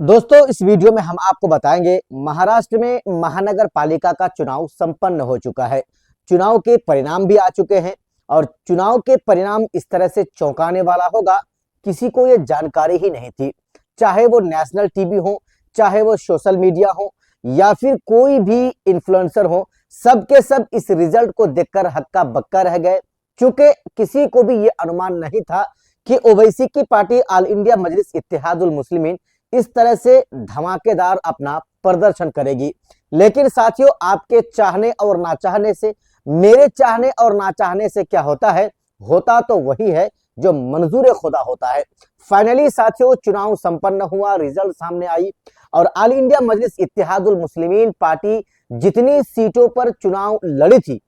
दोस्तों, इस वीडियो में हम आपको बताएंगे महाराष्ट्र में महानगर पालिका का चुनाव संपन्न हो चुका है। चुनाव के परिणाम भी आ चुके हैं और चुनाव के परिणाम इस तरह से चौंकाने वाला होगा, किसी को ये जानकारी ही नहीं थी। चाहे वो नेशनल टीवी हो, चाहे वो सोशल मीडिया हो या फिर कोई भी इन्फ्लुएंसर हो, सब के सब इस रिजल्ट को देखकर हक्का बक्का रह गए, क्योंकि किसी को भी ये अनुमान नहीं था कि ओवैसी की पार्टी ऑल इंडिया मजलिस इत्तेहादुल मुस्लिमीन इस तरह से धमाकेदार अपना प्रदर्शन करेगी। लेकिन साथियों, आपके चाहने और ना चाहने से, मेरे चाहने और ना चाहने से क्या होता है, होता तो वही है जो मंजूर खुदा होता है। फाइनली साथियों, चुनाव संपन्न हुआ, रिजल्ट सामने आई और ऑल इंडिया मजलिस इत्तेहादुल मुस्लिमीन पार्टी जितनी सीटों पर चुनाव लड़ी थी,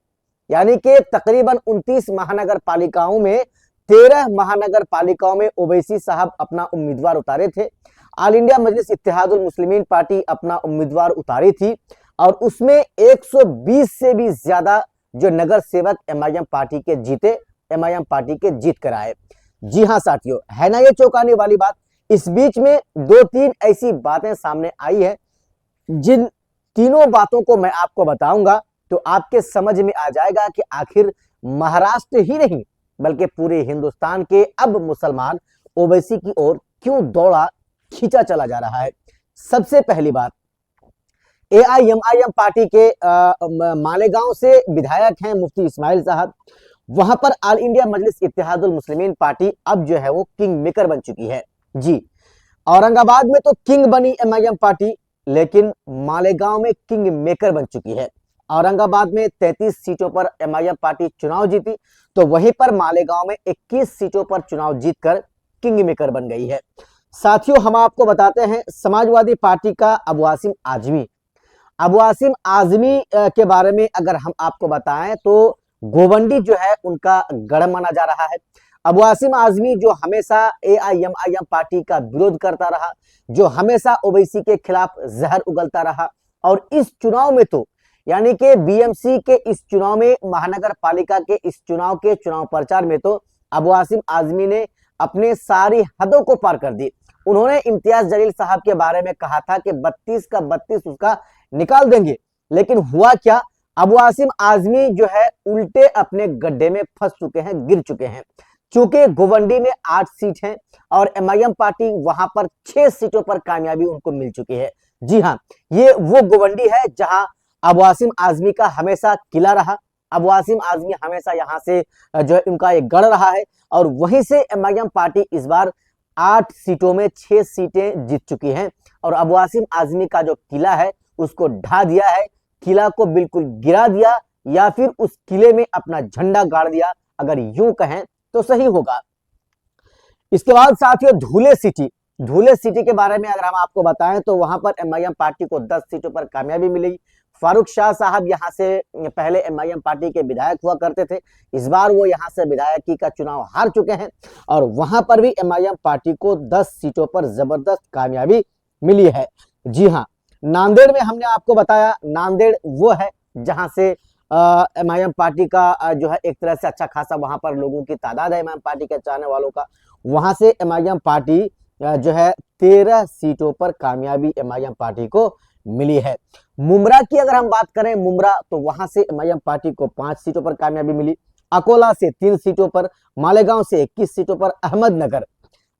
यानी कि तकरीबन 29 महानगर पालिकाओं में 13 महानगर पालिकाओं में ओवैसी साहब अपना उम्मीदवार उतारे थे। ऑल इंडिया मजलिस इत्तेहादुल मुस्लिमीन पार्टी अपना उम्मीदवार उतारी थी और उसमें 120 से भी ज्यादा जो नगर सेवक एमआईएम पार्टी के जीते, एमआईएम पार्टी के जीत कर आए। जी हां साथियों, है ना ये चौंकाने वाली बात। इस बीच में दो तीन ऐसी बातें सामने आई है, जिन तीनों बातों को मैं आपको बताऊंगा तो आपके समझ में आ जाएगा कि आखिर महाराष्ट्र ही नहीं बल्कि पूरे हिंदुस्तान के अब मुसलमान ओवैसी की ओर क्यों दौड़ा खींचा चला जा रहा है। सबसे पहली बात, एआईएमआईएम पार्टी के मालेगांव से विधायक हैं मुफ्ती इस्माइल साहब। वहां पर ऑल इंडिया मजलिस इत्तेहादुल मुस्लिमीन पार्टी अब जो है वो किंग मेकर बन चुकी है। जी, औरंगाबाद में तो किंग बनी एमआईएम पार्टी, लेकिन मालेगांव में किंग मेकर बन चुकी है। औरंगाबाद में 33 सीटों पर एमआईएम पार्टी चुनाव जीती, तो वहीं पर मालेगांव में 21 सीटों पर चुनाव जीतकर किंग मेकर बन गई है। साथियों, हम आपको बताते हैं समाजवादी पार्टी का अबू आसिम आजमी। अबू आसिम आजमी के बारे में अगर हम आपको बताएं तो गोवंडी जो है उनका गढ़ माना जा रहा है। अबू आसिम आजमी जो हमेशा एआईएमआईएम पार्टी का विरोध करता रहा, जो हमेशा ओवैसी के खिलाफ जहर उगलता रहा, और इस चुनाव में तो यानी कि बीएमसी के इस चुनाव में, महानगर पालिका के इस चुनाव के चुनाव प्रचार में तो अबू आसिम आजमी ने अपने सारी हदों को पार कर दी। उन्होंने इम्तियाज जलील साहब के बारे में कहा था कि 32 का 32 उसका निकाल देंगे, लेकिन हुआ क्या, अबू आसिम आजमी जो है उल्टे अपने गड्ढे में फंस चुके हैं, गिर चुके हैं। चूंकि गोवंडी में 8 सीट हैं और एमआईएम पार्टी वहां पर 6 सीटों पर कामयाबी उनको मिल चुकी है। जी हाँ, ये वो गोवंडी है जहां अबू आसिम आजमी का हमेशा किला रहा। अबू आसिम आजमी हमेशा यहां से जो है उनका एक गढ़ रहा है और वहीं से एमआईएम पार्टी इस बार 8 सीटों में 6 सीटें जीत चुकी हैं और अबू आसिम आजमी का जो किला है उसको ढा दिया है, किला को बिल्कुल गिरा दिया या फिर उस किले में अपना झंडा गाड़ दिया, अगर यूं कहें तो सही होगा। इसके बाद साथियों, धुले सिटी के बारे में अगर हम आपको बताएं तो वहां पर एमआईएम पार्टी को 10 सीटों पर कामयाबी मिली। फारूक शाह साहब यहां से पहले एमआईएम पार्टी के विधायक हुआ करते थे, इस बार वो यहां से विधायकी का चुनाव हार चुके हैं और वहां पर भी एमआईएम पार्टी को 10 सीटों पर जबरदस्त कामयाबी मिली है। जी हाँ, नांदेड़ में हमने आपको बताया, नांदेड़ वो है जहां से एमआईएम पार्टी का जो है एक तरह से अच्छा खासा वहां पर लोगों की तादाद है, एमआईएम पार्टी के चाहने वालों का। वहां से एमआईएम पार्टी जो है 13 सीटों पर कामयाबी एमआईएम पार्टी को मिली है। मुमरा की अगर हम बात करें, मुमरा तो वहां से एमआईएम पार्टी को 5 सीटों पर कामयाबी मिली। अकोला से 3 सीटों पर, मालेगांव से 21 सीटों पर,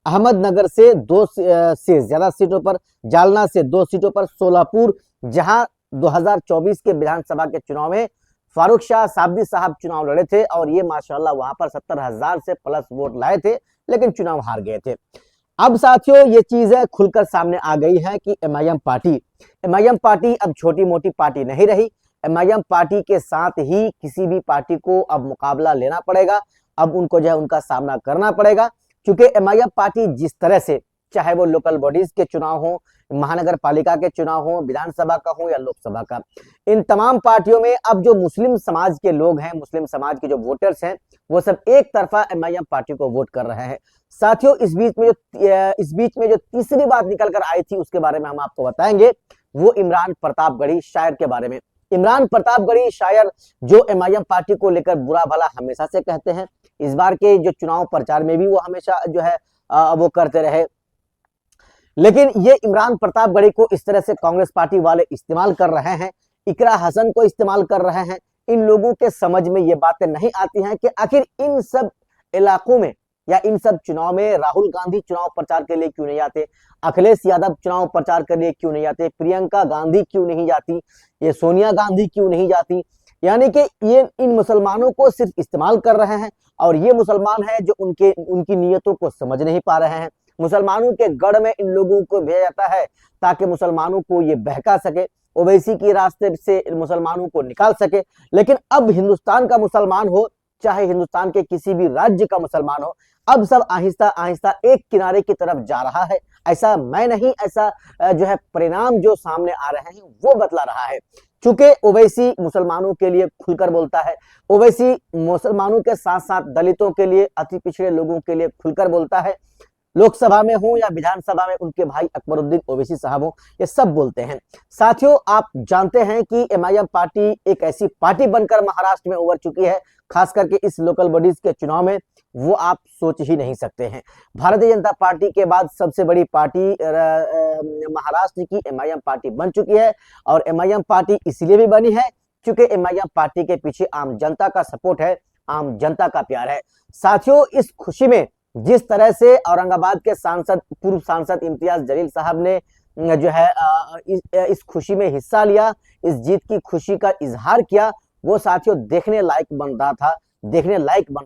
अहमदनगर से 2 से ज्यादा सीटों पर, जालना से 2 सीटों पर, सोलापुर जहां 2024 के विधानसभा के चुनाव में फारूक शाह साबदी साहब चुनाव लड़े थे और ये माशाल्लाह वहां पर 70,000 से प्लस वोट लाए थे, लेकिन चुनाव हार गए थे। अब साथियों, ये चीजें खुलकर सामने आ गई है कि एमआईएम पार्टी अब छोटी मोटी पार्टी नहीं रही। एमआईएम पार्टी के साथ ही किसी भी पार्टी को अब मुकाबला लेना पड़ेगा, अब उनको जो है उनका सामना करना पड़ेगा, क्योंकि एमआईएम पार्टी जिस तरह से, चाहे वो लोकल बॉडीज के चुनाव हो, महानगर पालिका के चुनाव हो, विधानसभा का हो या लोकसभा का, इन तमाम पार्टियों में अब जो मुस्लिम समाज के लोग हैं, मुस्लिम समाज के जो वोटर्स हैं, वो सब एक तरफा एमआईएम पार्टी को वोट कर रहे हैं। साथियों, इस बीच में जो तीसरी बात निकल कर आई थी उसके बारे में हम आपको बताएंगे, वो इमरान प्रतापगढ़ी शायर के बारे में। इमरान प्रतापगढ़ी शायर जो एमआईएम पार्टी को लेकर बुरा भला हमेशा से कहते हैं, इस बार के जो चुनाव प्रचार में भी वो हमेशा जो है वो करते रहे, लेकिन ये इमरान प्रतापगढ़ी को इस तरह से कांग्रेस पार्टी वाले इस्तेमाल कर रहे हैं, इकरा हसन को इस्तेमाल कर रहे हैं। इन लोगों के समझ में ये बातें नहीं आती हैं कि आखिर इन सब इलाकों में या इन सब चुनाव में राहुल गांधी चुनाव प्रचार के लिए क्यों नहीं आते, अखिलेश यादव चुनाव प्रचार के लिए क्यों नहीं आते, प्रियंका गांधी क्यों नहीं जाती, ये सोनिया गांधी क्यों नहीं जाती। यानी कि ये इन मुसलमानों को सिर्फ इस्तेमाल कर रहे हैं और ये मुसलमान हैं जो उनकी नीयतों को समझ नहीं पा रहे हैं। मुसलमानों के गढ़ में इन लोगों को भेजा जाता है ताकि मुसलमानों को ये बहका सके, ओवैसी के रास्ते से मुसलमानों को निकाल सके। लेकिन अब हिंदुस्तान का मुसलमान हो, चाहे हिंदुस्तान के किसी भी राज्य का मुसलमान हो, अब सब आहिस्ता आहिस्ता एक किनारे की तरफ जा रहा है। ऐसा मैं नहीं, ऐसा जो है परिणाम जो सामने आ रहे हैं वो बतला रहा है। चूंकि ओवैसी मुसलमानों के लिए खुलकर बोलता है, ओवैसी मुसलमानों के साथ साथ दलितों के लिए, अति पिछड़े लोगों के लिए खुलकर बोलता है। लोकसभा में हो या विधानसभा में उनके भाई अकबरुद्दीन ओवैसी साहब हो, ये सब बोलते हैं। साथियों, आप जानते हैं कि एमआईएम पार्टी एक ऐसी पार्टी बनकर महाराष्ट्र में उभर चुकी है, खास करके इस लोकल बॉडीज के चुनाव में, वो आप सोच ही नहीं सकते हैं। भारतीय जनता पार्टी के बाद सबसे बड़ी पार्टी महाराष्ट्र की एमआईएम पार्टी बन चुकी है। और एमआईएम पार्टी इसलिए भी बनी है क्योंकि एमआईएम पार्टी के पीछे आम जनता का सपोर्ट है, आम जनता का प्यार है। साथियों, इस खुशी में जिस तरह से औरंगाबाद के पूर्व सांसद इम्तियाज जलील साहब ने जो है इस खुशी में हिस्सा लिया, इस जीत की खुशी का इजहार किया, वो साथियों देखने लायक बन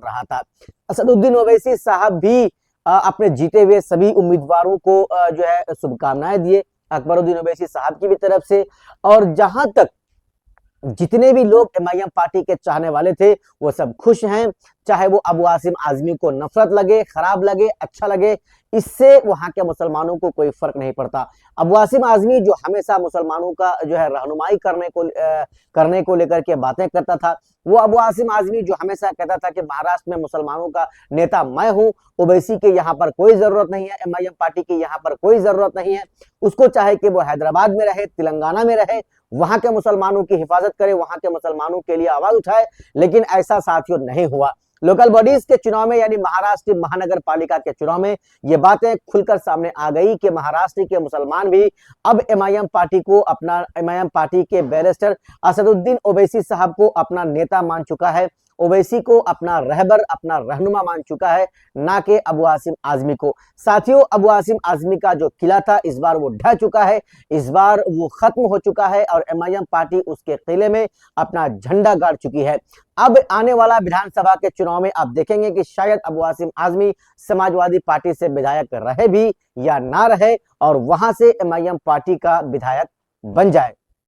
रहा था। असदुद्दीन ओवैसी साहब भी अपने जीते हुए सभी उम्मीदवारों को जो है शुभकामनाएं दिए अकबरुद्दीन ओवैसी साहब की भी तरफ से। और जहां तक जितने भी लोग एमआईएम पार्टी के चाहने वाले थे वो सब खुश हैं, चाहे वो अबू आसिम आजमी को नफरत लगे, खराब लगे, अच्छा लगे, इससे वहां के मुसलमानों को कोई फर्क नहीं पड़ता। अबू आसिम आजमी जो हमेशा मुसलमानों का जो है रहनुमाई करने को लेकर के बातें करता था, वो अबू आसिम आजमी जो हमेशा कहता था कि महाराष्ट्र में मुसलमानों का नेता मैं हूं, ओवैसी के यहाँ पर कोई जरूरत नहीं है, एमआईएम पार्टी की यहाँ पर कोई जरूरत नहीं है, उसको चाहे कि वो हैदराबाद में रहे, तेलंगाना में रहे, वहां के मुसलमानों की हिफाजत करे, वहां के मुसलमानों के लिए आवाज उठाए। लेकिन ऐसा साथियों नहीं हुआ। लोकल बॉडीज के चुनाव में यानी महाराष्ट्र महानगर पालिका के चुनाव में ये बातें खुलकर सामने आ गई कि महाराष्ट्र के मुसलमान भी अब एमआईएम पार्टी के बैरिस्टर असदुद्दीन ओवैसी साहब को अपना नेता मान चुका है, ओवैसी को अपना रहबर, अपना रहनुमा मान चुका है, ना कि अबू आसिम आजमी को। साथियों, अबू आसिम आजमी का जो किला था इस बार वो ढह चुका है, इस बार वो खत्म हो चुका है और एमआईएम पार्टी उसके किले में अपना झंडा गाड़ चुकी है। अब आने वाला विधानसभा के चुनाव में आप देखेंगे कि शायद अबू आसिम आजमी समाजवादी पार्टी से विधायक रहे भी या ना रहे और वहां से एमआईएम पार्टी का विधायक बन जाए।